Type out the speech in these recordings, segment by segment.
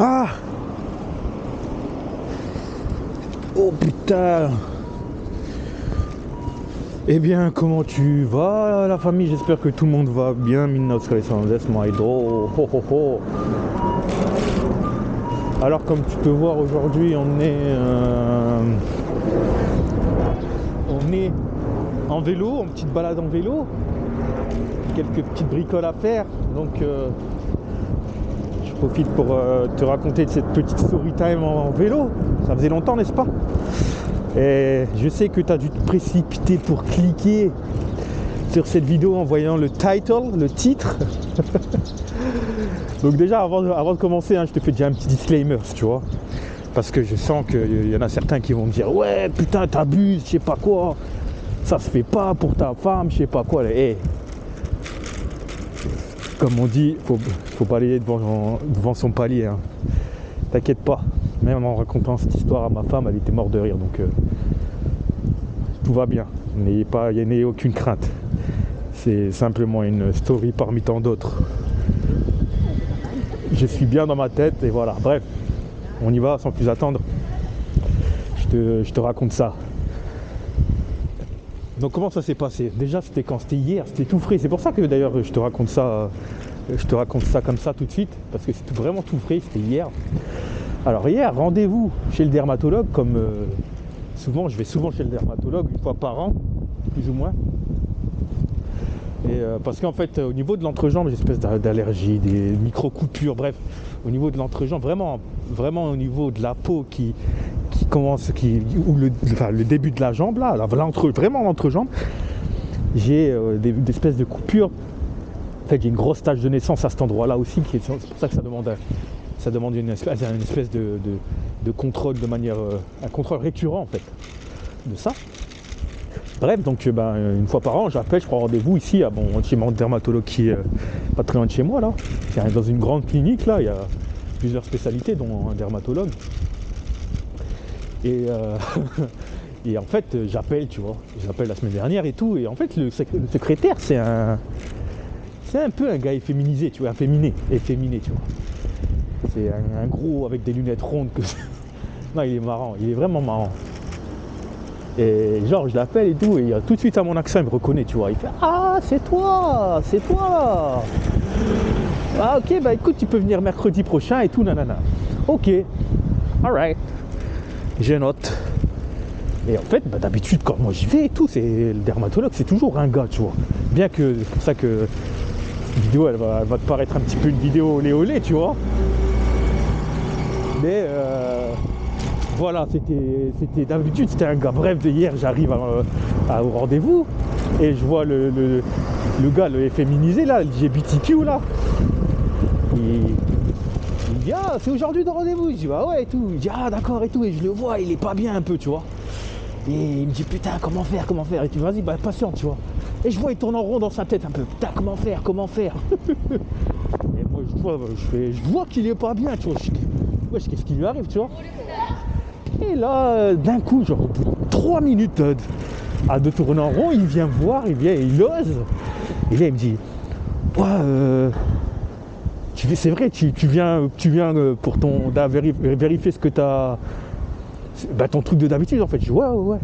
Ah! Oh putain! Eh bien, comment tu vas la famille? J'espère que tout le monde va bien. Minna Skalesandres, Maido, ho ho ho. Alors comme tu peux voir aujourd'hui, on est en vélo, en petite balade en vélo. Quelques petites bricoles à faire. Donc je profite pour te raconter de cette petite story time en vélo. Ça faisait longtemps, n'est-ce pas? Et je sais que tu as dû te précipiter pour cliquer sur cette vidéo en voyant le title, le titre. Donc déjà avant de commencer, je te fais déjà un petit disclaimer, tu vois. Parce que je sens qu'il y en a certains qui vont me dire ouais putain t'abuses, je sais pas quoi. Ça se fait pas pour ta femme, je sais pas quoi. Hey. Comme on dit, faut balayer devant son palier. Hein. T'inquiète pas. Même en racontant cette histoire à ma femme, elle était morte de rire. Donc tout va bien. N'ayez aucune crainte. C'est simplement une story parmi tant d'autres. Je suis bien dans ma tête et voilà. Bref, on y va sans plus attendre. Je te raconte ça. Donc comment ça s'est passé? Déjà c'était quand? C'était hier, c'était tout frais. C'est pour ça que d'ailleurs je te raconte ça comme ça tout de suite. Parce que c'est vraiment tout frais, c'était hier. Alors hier, rendez-vous chez le dermatologue, comme souvent, je vais souvent chez le dermatologue, une fois par an, plus ou moins. Et parce qu'en fait, au niveau de l'entrejambe, j'ai une espèce d'allergie, des micro-coupures, bref, au niveau de l'entrejambe, vraiment au niveau de la peau qui commence, ou le début de la jambe, là, vraiment l'entrejambe, j'ai des espèces de coupures. En fait, j'ai une grosse tache de naissance à cet endroit-là aussi, c'est pour ça que ça demande une espèce de contrôle de manière, un contrôle récurrent en fait de ça. Bref, donc une fois par an, j'appelle, je prends rendez-vous ici chez mon dermatologue qui est pas très loin de chez moi là. Dans une grande clinique là, il y a plusieurs spécialités dont un dermatologue. Et, et en fait, j'appelle la semaine dernière et tout. Et en fait, le secrétaire, c'est un peu un gars efféminisé, tu vois, efféminé, tu vois. C'est un gros avec des lunettes rondes que non, il est marrant, il est vraiment marrant. Et genre je l'appelle et tout, et tout de suite à mon accent il me reconnaît, tu vois. Il fait ah c'est toi. Ah ok bah écoute tu peux venir mercredi prochain et tout nanana. Ok, alright. Je note. Et en fait d'habitude quand moi j'y vais et tout, c'est le dermatologue, c'est toujours un gars, tu vois. Bien que c'est pour ça que cette vidéo elle va te paraître un petit peu une vidéo olé olé, tu vois. Mais voilà, c'était d'habitude c'était un gars. Bref, hier j'arrive au rendez-vous et je vois le gars, le féminisé là, le LGBTQ là. Il me dit ah c'est aujourd'hui le rendez-vous. Je dis bah ouais et tout. Il dit ah d'accord et tout, et je le vois, il est pas bien un peu, tu vois. Et il me dit putain comment faire et tu vas-y bah patiente, tu vois. Et je vois il tourne en rond dans sa tête un peu. Putain comment faire. Et moi je vois qu'il est pas bien, tu vois. Wesh, qu'est-ce qui lui arrive, tu vois. Et là, d'un coup, genre au bout de 3 minutes de tourner en rond, il vient me voir, il ose. Et là, il me dit ouais, c'est vrai, tu viens pour vérifier ce que t'as. Ton truc de d'habitude en fait. Je dis ouais.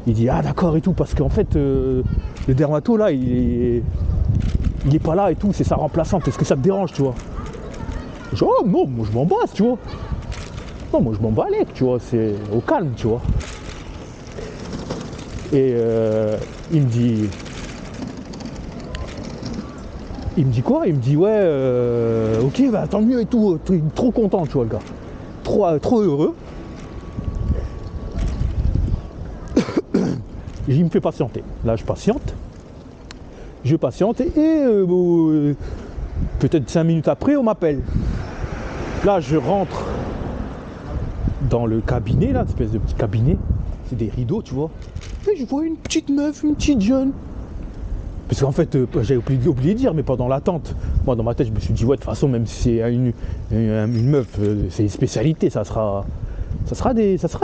Il dit ah d'accord et tout, parce qu'en fait le dermato là il est pas là et tout, c'est sa remplaçante, est-ce que ça te dérange, tu vois. Je dis oh non, moi je m'en base, tu vois. Non, moi je m'en bats les, tu vois, c'est au calme, tu vois. Et il me dit quoi? Il me dit ouais, ok, bah tant mieux et tout, trop content, tu vois, le gars. Trop heureux. Il me fait patienter. Là, je patiente et peut-être 5 minutes après, on m'appelle. Là, je rentre dans le cabinet, là, une espèce de petit cabinet. C'est des rideaux, tu vois. Et je vois une petite meuf, une petite jeune. Parce qu'en fait, j'ai oublié de dire, mais pendant l'attente, moi dans ma tête, je me suis dit, ouais, de toute façon, même si c'est une meuf, c'est une spécialité, ça sera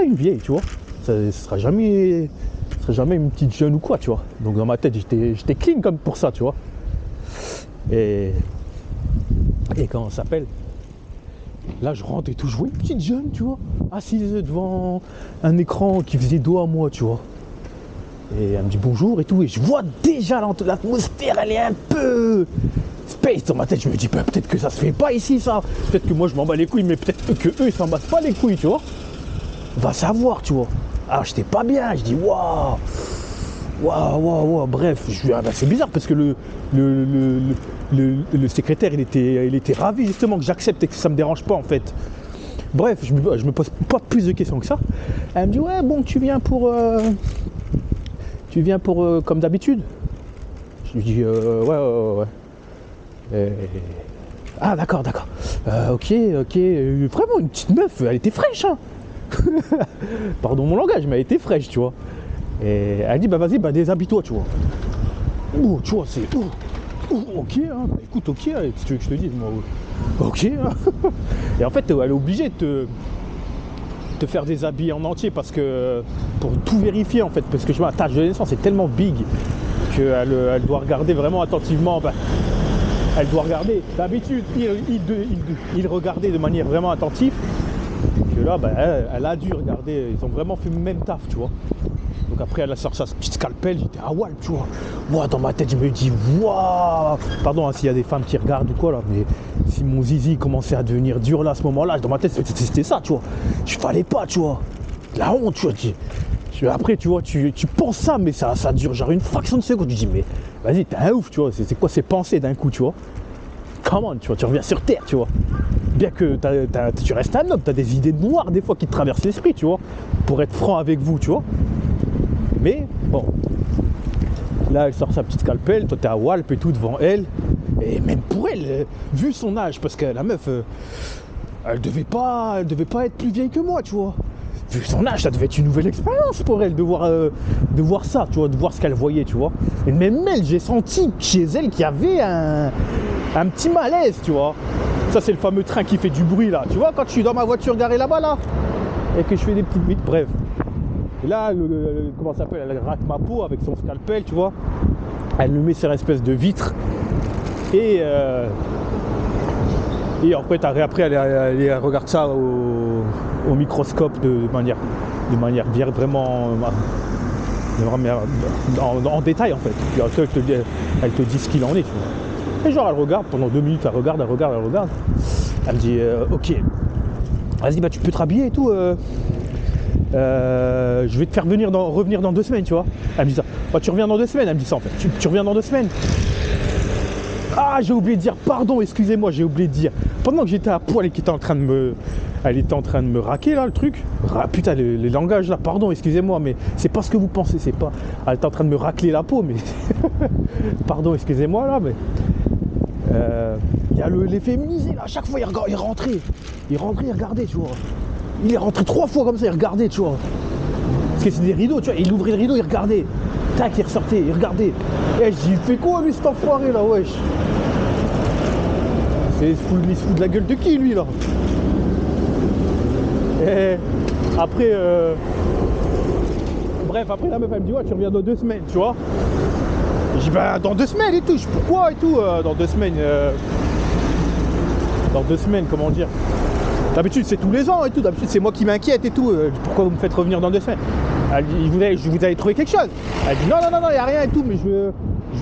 une vieille, tu vois. Ça sera jamais une petite jeune ou quoi, tu vois. Donc dans ma tête, j'étais clean comme pour ça, tu vois. Et comment ça s'appelle? Là, je rentre et tout, je vois une petite jeune, tu vois, assise devant un écran qui faisait dos à moi, tu vois. Et elle me dit bonjour et tout, et je vois déjà l'atmosphère, elle est un peu space dans ma tête. Je me dis, bah, peut-être que ça se fait pas ici, ça. Peut-être que moi, je m'en bats les couilles, mais peut-être que eux, ils s'en battent pas les couilles, tu vois. Va savoir, tu vois. Alors, j'étais pas bien, je dis, waouh. Bref, je dis, ah, bah, c'est bizarre parce que le secrétaire, il était ravi justement que j'accepte et que ça me dérange pas en fait. Bref, je me pose pas plus de questions que ça. Elle me dit, ouais, bon, tu viens pour comme d'habitude. Je lui dis, ouais. Ah, d'accord. Ok. Vraiment, une petite meuf, elle était fraîche, hein. Pardon mon langage, mais elle était fraîche, tu vois. Et elle dit, bah vas-y, bah déshabille-toi, tu vois. Ouh, tu vois, c'est... ok, hein. Bah, écoute, ok, hein, si tu veux que je te dise, moi, ok. Hein. Et en fait, elle est obligée de te faire déshabiller en entier parce que... Pour tout vérifier, en fait, parce que je vois, ta tâche de naissance est tellement big qu'elle doit regarder vraiment attentivement. Bah, elle doit regarder. D'habitude, il regardait de manière vraiment attentive. Que là, bah, elle a dû regarder. Ils ont vraiment fait le même taf, tu vois. Donc après, elle a sorti sa petite scalpel. J'étais à Walp, tu vois. Moi, dans ma tête, je me dis, waouh. Pardon hein, s'il y a des femmes qui regardent ou quoi là, mais si mon zizi commençait à devenir dur là à ce moment-là, dans ma tête, c'était ça, tu vois. Je fallait pas, tu vois. La honte, tu vois. Après, tu vois, tu penses ça, mais ça dure genre une fraction de seconde. Tu dis, mais vas-y, t'es un ouf, tu vois. C'est quoi ces pensées d'un coup, tu vois. Comment, tu vois, tu reviens sur terre, tu vois. Bien que tu restes un homme, tu as des idées noires des fois qui te traversent l'esprit, tu vois, pour être franc avec vous, tu vois. Mais bon, là elle sort sa petite scalpel, toi t'es à Walp et tout devant elle, et même pour elle, vu son âge, parce que la meuf, elle devait pas être plus vieille que moi, tu vois. Vu son âge, ça devait être une nouvelle expérience pour elle de voir ça, tu vois, de voir ce qu'elle voyait, tu vois. Et même elle, j'ai senti chez elle qu'il y avait un petit malaise, tu vois. Ça, c'est le fameux train qui fait du bruit, là. Tu vois, quand je suis dans ma voiture garée là-bas, là, et que je fais des petites vitres, bref. Et là, comment ça s'appelle, elle rate ma peau avec son scalpel, tu vois. Elle le met sur une espèce de vitre. Et en fait, après, elle regarde ça au microscope de manière bien vraiment en détail, en fait. Puis après, elle te dit ce qu'il en est, tu vois. Et genre, elle regarde pendant 2 minutes, elle regarde. Elle me dit, ok, vas-y, bah tu peux te rhabiller et tout. Je vais te faire revenir dans 2 semaines, tu vois. Elle me dit ça. Bah, tu reviens dans 2 semaines, elle me dit ça en fait. Tu reviens dans 2 semaines. Ah, j'ai oublié de dire, pardon, excusez-moi, j'ai oublié de dire. Pendant que j'étais à poil et qu'elle était en train de me raquer là, le truc. Putain, les langages là, pardon, excusez-moi, mais c'est pas ce que vous pensez, c'est pas. Elle était en train de me racler la peau, mais. Pardon, excusez-moi là, mais. Il y a les féminisés là, à chaque fois il rentrait, il regardait, tu vois. Il est rentré 3 fois comme ça, il regardait, tu vois. Parce que c'est des rideaux, tu vois, il ouvrait le rideau, il regardait. Tac, il ressortait, il regardait. Et je dis, il fait quoi lui cet enfoiré là, wesh. Il se fout de la gueule de qui lui là. Et après, bref, après la meuf elle me dit, ouais, tu reviens dans 2 semaines, tu vois. Et je dis, bah dans 2 semaines et tout, pourquoi et tout, dans 2 semaines. Dans 2 semaines, comment dire. D'habitude c'est tous les ans et tout, d'habitude c'est moi qui m'inquiète et tout, pourquoi vous me faites revenir dans 2 semaines. Elle dit, vous avez trouvé quelque chose. Elle dit non, il n'y a rien et tout, mais je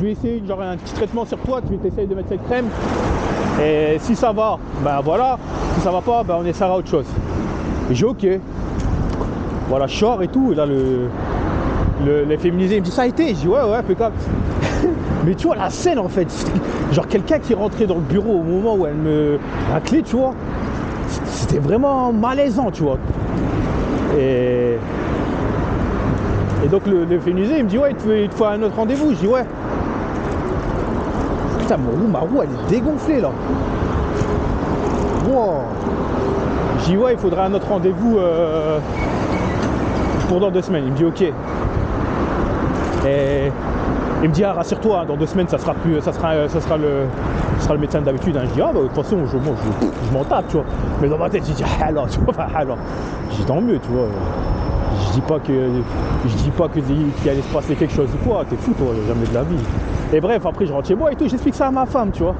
vais essayer genre un petit traitement sur toi, tu essayes de mettre cette crème. Et si ça va, ben voilà, si ça va pas, ben on essaiera autre chose. Et j'ai ok. Voilà, je sors et tout, et là les féminisés, il me dit ça a été. Je dis ouais, impeccable. Mais tu vois la scène en fait, genre quelqu'un qui rentrait dans le bureau au moment où elle me raclait, tu vois. C'était vraiment malaisant, tu vois. Et donc le féminisé, il me dit ouais, il te faut un autre rendez-vous. Je dis ouais. Putain, ma roue, elle est dégonflée là. Wow. Je dis ouais, il faudra un autre rendez-vous pour dans 2 semaines. Il me dit ok. Et il me dit ah, rassure-toi, hein, dans 2 semaines ça sera le médecin d'habitude. Hein. Je dis ah bah de toute façon je m'en tape, tu vois. Mais dans ma tête j'ai dit ah alors, tu vois, alors. Je dis tant mieux, tu vois. Je dis pas qu'il allait se passer quelque chose ou quoi, t'es fou toi, jamais de la vie. Et bref, après je rentre chez moi et tout, j'explique ça à ma femme, tu vois.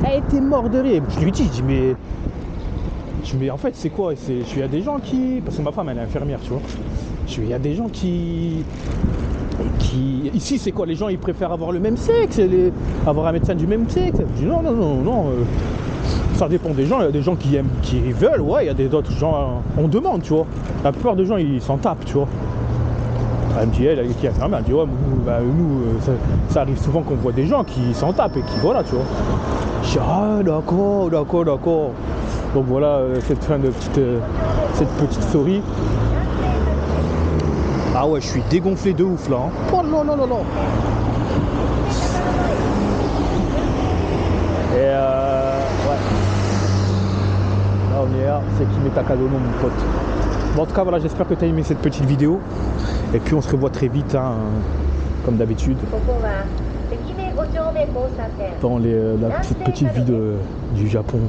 Elle était morte de rire. Je lui dis mais Mais en fait, c'est quoi? Je suis à des gens qui. Parce que ma femme, elle est infirmière, tu vois. Il y a des gens qui. Ici, c'est quoi? Les gens, ils préfèrent avoir le même sexe, avoir un médecin du même sexe. Je dis non, non, non, non. Ça dépend des gens. Il y a des gens qui aiment, qui veulent, ouais. Il y a d'autres gens, on demande, tu vois. La plupart des gens, ils s'en tapent, tu vois. Elle me dit, elle qui est infirmière, elle me dit, ouais, nous, ça arrive souvent qu'on voit des gens qui s'en tapent et qui, voilà, tu vois. Je dis, ah, d'accord, d'accord, d'accord. Donc voilà, cette fin de cette petite story. Ah ouais, je suis dégonflé de ouf là. Hein. Oh là là là là. Et ouais. Là on est là, c'est Kimi Takadono mon pote. Bon, en tout cas voilà, j'espère que tu as aimé cette petite vidéo. Et puis on se revoit très vite, hein, comme d'habitude. Dans la petite vie du Japon.